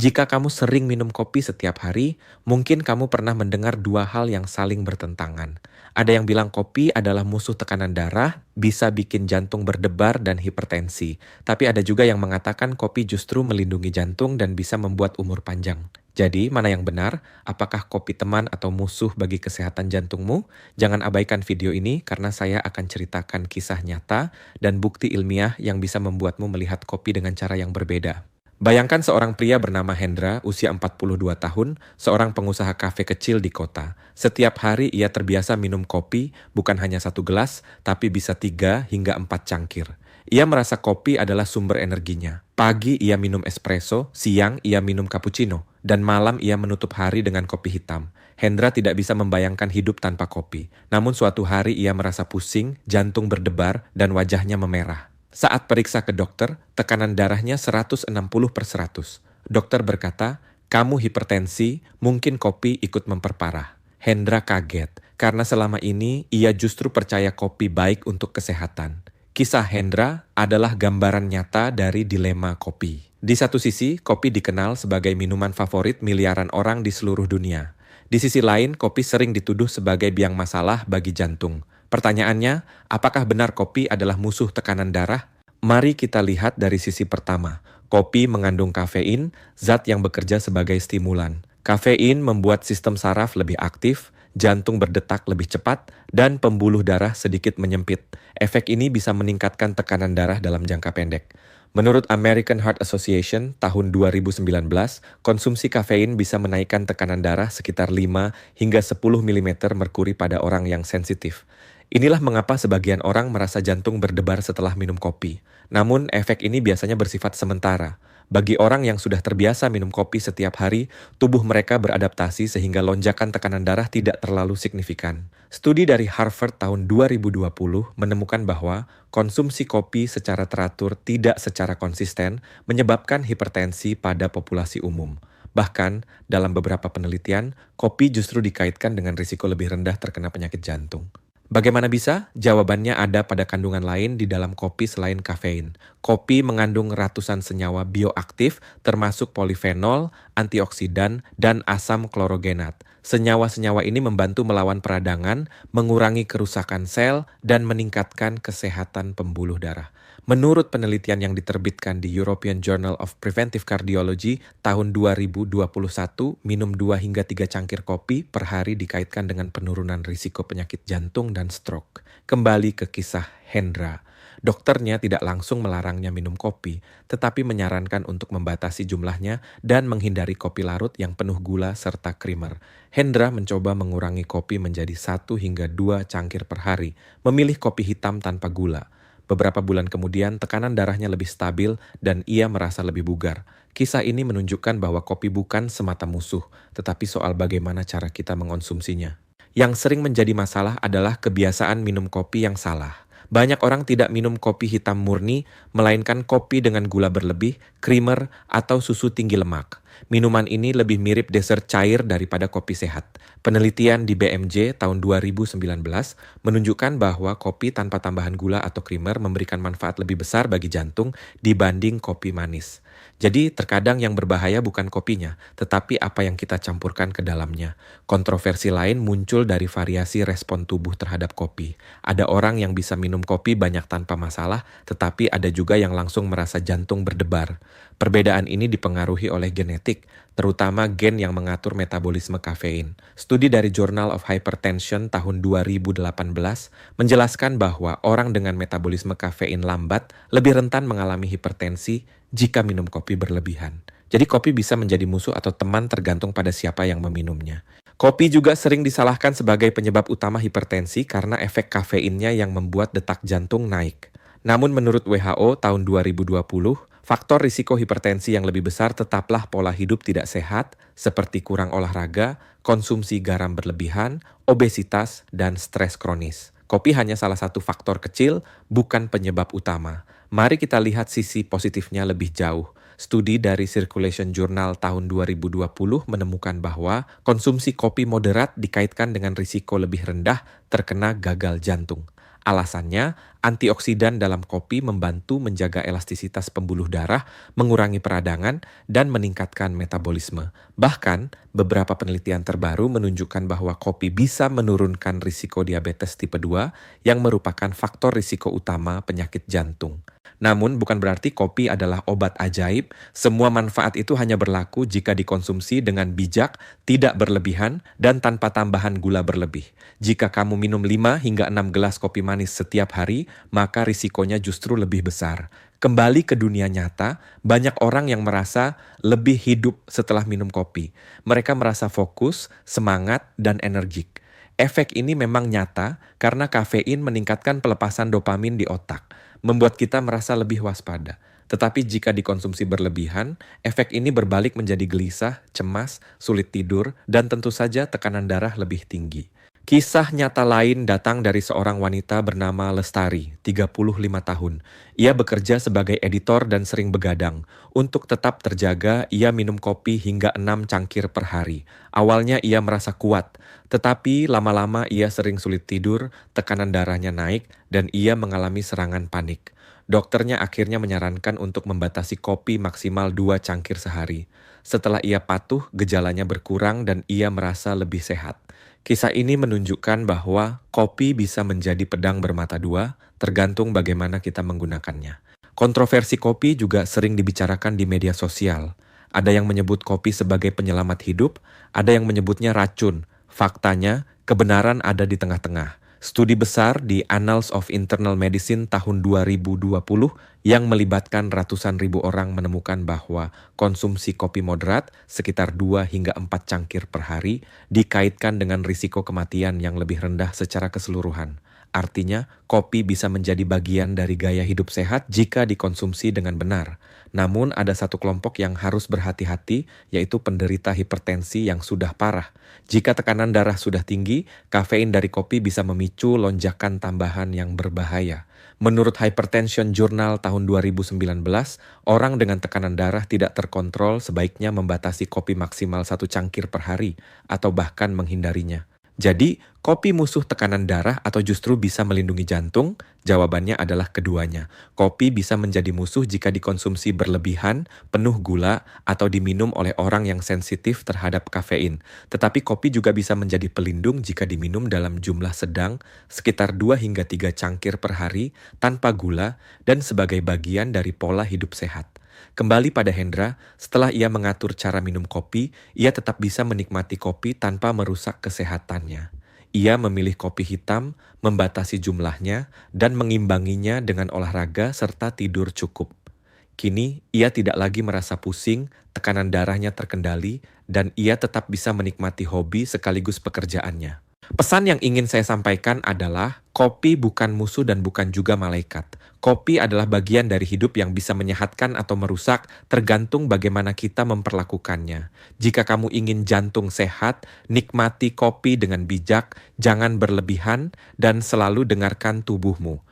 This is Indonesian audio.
Jika kamu sering minum kopi setiap hari, mungkin kamu pernah mendengar dua hal yang saling bertentangan. Ada yang bilang kopi adalah musuh tekanan darah, bisa bikin jantung berdebar dan hipertensi. Tapi ada juga yang mengatakan kopi justru melindungi jantung dan bisa membuat umur panjang. Jadi, mana yang benar? Apakah kopi teman atau musuh bagi kesehatan jantungmu? Jangan abaikan video ini karena saya akan ceritakan kisah nyata dan bukti ilmiah yang bisa membuatmu melihat kopi dengan cara yang berbeda. Bayangkan seorang pria bernama Hendra, usia 42 tahun, seorang pengusaha kafe kecil di kota. Setiap hari ia terbiasa minum kopi, bukan hanya satu gelas, tapi bisa 3 hingga 4 cangkir. Ia merasa kopi adalah sumber energinya. Pagi ia minum espresso, siang ia minum cappuccino, dan malam ia menutup hari dengan kopi hitam. Hendra tidak bisa membayangkan hidup tanpa kopi. Namun suatu hari ia merasa pusing, jantung berdebar, dan wajahnya memerah. Saat periksa ke dokter, tekanan darahnya 160/100. Dokter berkata, kamu hipertensi, mungkin kopi ikut memperparah. Hendra kaget, karena selama ini ia justru percaya kopi baik untuk kesehatan. Kisah Hendra adalah gambaran nyata dari dilema kopi. Di satu sisi, kopi dikenal sebagai minuman favorit miliaran orang di seluruh dunia. Di sisi lain, kopi sering dituduh sebagai biang masalah bagi jantung. Pertanyaannya, apakah benar kopi adalah musuh tekanan darah? Mari kita lihat dari sisi pertama. Kopi mengandung kafein, zat yang bekerja sebagai stimulan. Kafein membuat sistem saraf lebih aktif, jantung berdetak lebih cepat, dan pembuluh darah sedikit menyempit. Efek ini bisa meningkatkan tekanan darah dalam jangka pendek. Menurut American Heart Association tahun 2019, konsumsi kafein bisa menaikkan tekanan darah sekitar 5 hingga 10 mm merkuri pada orang yang sensitif. Inilah mengapa sebagian orang merasa jantung berdebar setelah minum kopi. Namun, efek ini biasanya bersifat sementara. Bagi orang yang sudah terbiasa minum kopi setiap hari, tubuh mereka beradaptasi sehingga lonjakan tekanan darah tidak terlalu signifikan. Studi dari Harvard tahun 2020 menemukan bahwa konsumsi kopi secara teratur tidak secara konsisten menyebabkan hipertensi pada populasi umum. Bahkan, dalam beberapa penelitian, kopi justru dikaitkan dengan risiko lebih rendah terkena penyakit jantung. Bagaimana bisa? Jawabannya ada pada kandungan lain di dalam kopi selain kafein. Kopi mengandung ratusan senyawa bioaktif termasuk polifenol, antioksidan, dan asam klorogenat. Senyawa-senyawa ini membantu melawan peradangan, mengurangi kerusakan sel, dan meningkatkan kesehatan pembuluh darah. Menurut penelitian yang diterbitkan di European Journal of Preventive Cardiology tahun 2021, minum 2 hingga 3 cangkir kopi per hari dikaitkan dengan penurunan risiko penyakit jantung dan stroke. Kembali ke kisah Hendra. Dokternya tidak langsung melarangnya minum kopi, tetapi menyarankan untuk membatasi jumlahnya dan menghindari kopi larut yang penuh gula serta krimer. Hendra mencoba mengurangi kopi menjadi 1 hingga 2 cangkir per hari, memilih kopi hitam tanpa gula. Beberapa bulan kemudian, tekanan darahnya lebih stabil dan ia merasa lebih bugar. Kisah ini menunjukkan bahwa kopi bukan semata musuh, tetapi soal bagaimana cara kita mengonsumsinya. Yang sering menjadi masalah adalah kebiasaan minum kopi yang salah. Banyak orang tidak minum kopi hitam murni, melainkan kopi dengan gula berlebih, krimer, atau susu tinggi lemak. Minuman ini lebih mirip dessert cair daripada kopi sehat. Penelitian di BMJ tahun 2019 menunjukkan bahwa kopi tanpa tambahan gula atau krimer memberikan manfaat lebih besar bagi jantung dibanding kopi manis. Jadi terkadang yang berbahaya bukan kopinya, tetapi apa yang kita campurkan ke dalamnya. Kontroversi lain muncul dari variasi respon tubuh terhadap kopi. Ada orang yang bisa minum kopi banyak tanpa masalah, tetapi ada juga yang langsung merasa jantung berdebar. Perbedaan ini dipengaruhi oleh genetik, terutama gen yang mengatur metabolisme kafein. Studi dari Journal of Hypertension tahun 2018 menjelaskan bahwa orang dengan metabolisme kafein lambat lebih rentan mengalami hipertensi jika minum kopi berlebihan. Jadi kopi bisa menjadi musuh atau teman tergantung pada siapa yang meminumnya. Kopi juga sering disalahkan sebagai penyebab utama hipertensi karena efek kafeinnya yang membuat detak jantung naik. Namun menurut WHO tahun 2020, faktor risiko hipertensi yang lebih besar tetaplah pola hidup tidak sehat, seperti kurang olahraga, konsumsi garam berlebihan, obesitas, dan stres kronis. Kopi hanya salah satu faktor kecil, bukan penyebab utama. Mari kita lihat sisi positifnya lebih jauh. Studi dari Circulation Journal tahun 2020 menemukan bahwa konsumsi kopi moderat dikaitkan dengan risiko lebih rendah terkena gagal jantung. Alasannya, Antioksidan dalam kopi membantu menjaga elastisitas pembuluh darah, mengurangi peradangan, dan meningkatkan metabolisme. Bahkan, beberapa penelitian terbaru menunjukkan bahwa kopi bisa menurunkan risiko diabetes tipe 2 yang merupakan faktor risiko utama penyakit jantung. Namun bukan berarti kopi adalah obat ajaib, semua manfaat itu hanya berlaku jika dikonsumsi dengan bijak, tidak berlebihan, dan tanpa tambahan gula berlebih. Jika kamu minum 5 hingga 6 gelas kopi manis setiap hari, maka risikonya justru lebih besar. Kembali ke dunia nyata, banyak orang yang merasa lebih hidup setelah minum kopi. Mereka merasa fokus, semangat, dan energik. Efek ini memang nyata karena kafein meningkatkan pelepasan dopamin di otak, membuat kita merasa lebih waspada. Tetapi jika dikonsumsi berlebihan, efek ini berbalik menjadi gelisah, cemas, sulit tidur, dan tentu saja tekanan darah lebih tinggi. Kisah nyata lain datang dari seorang wanita bernama Lestari, 35 tahun. Ia bekerja sebagai editor dan sering begadang. Untuk tetap terjaga, ia minum kopi hingga 6 cangkir per hari. Awalnya ia merasa kuat, tetapi lama-lama ia sering sulit tidur, tekanan darahnya naik, dan ia mengalami serangan panik. Dokternya akhirnya menyarankan untuk membatasi kopi maksimal 2 cangkir sehari. Setelah ia patuh, gejalanya berkurang dan ia merasa lebih sehat. Kisah ini menunjukkan bahwa kopi bisa menjadi pedang bermata dua, tergantung bagaimana kita menggunakannya. Kontroversi kopi juga sering dibicarakan di media sosial. Ada yang menyebut kopi sebagai penyelamat hidup, ada yang menyebutnya racun. Faktanya, kebenaran ada di tengah-tengah. Studi besar di Annals of Internal Medicine tahun 2020 yang melibatkan ratusan ribu orang menemukan bahwa konsumsi kopi moderat sekitar 2 hingga 4 cangkir per hari dikaitkan dengan risiko kematian yang lebih rendah secara keseluruhan. Artinya, kopi bisa menjadi bagian dari gaya hidup sehat jika dikonsumsi dengan benar. Namun ada satu kelompok yang harus berhati-hati, yaitu penderita hipertensi yang sudah parah. Jika tekanan darah sudah tinggi, kafein dari kopi bisa memicu lonjakan tambahan yang berbahaya. Menurut Hypertension Journal tahun 2019, orang dengan tekanan darah tidak terkontrol sebaiknya membatasi kopi maksimal 1 cangkir per hari, atau bahkan menghindarinya. Jadi, kopi musuh tekanan darah atau justru bisa melindungi jantung? Jawabannya adalah keduanya. Kopi bisa menjadi musuh jika dikonsumsi berlebihan, penuh gula, atau diminum oleh orang yang sensitif terhadap kafein. Tetapi kopi juga bisa menjadi pelindung jika diminum dalam jumlah sedang, sekitar 2 hingga 3 cangkir per hari, tanpa gula, dan sebagai bagian dari pola hidup sehat. Kembali pada Hendra, setelah ia mengatur cara minum kopi, ia tetap bisa menikmati kopi tanpa merusak kesehatannya. Ia memilih kopi hitam, membatasi jumlahnya, dan mengimbanginya dengan olahraga serta tidur cukup. Kini, ia tidak lagi merasa pusing, tekanan darahnya terkendali, dan ia tetap bisa menikmati hobi sekaligus pekerjaannya. Pesan yang ingin saya sampaikan adalah, kopi bukan musuh dan bukan juga malaikat. Kopi adalah bagian dari hidup yang bisa menyehatkan atau merusak, tergantung bagaimana kita memperlakukannya. Jika kamu ingin jantung sehat, nikmati kopi dengan bijak, jangan berlebihan, dan selalu dengarkan tubuhmu.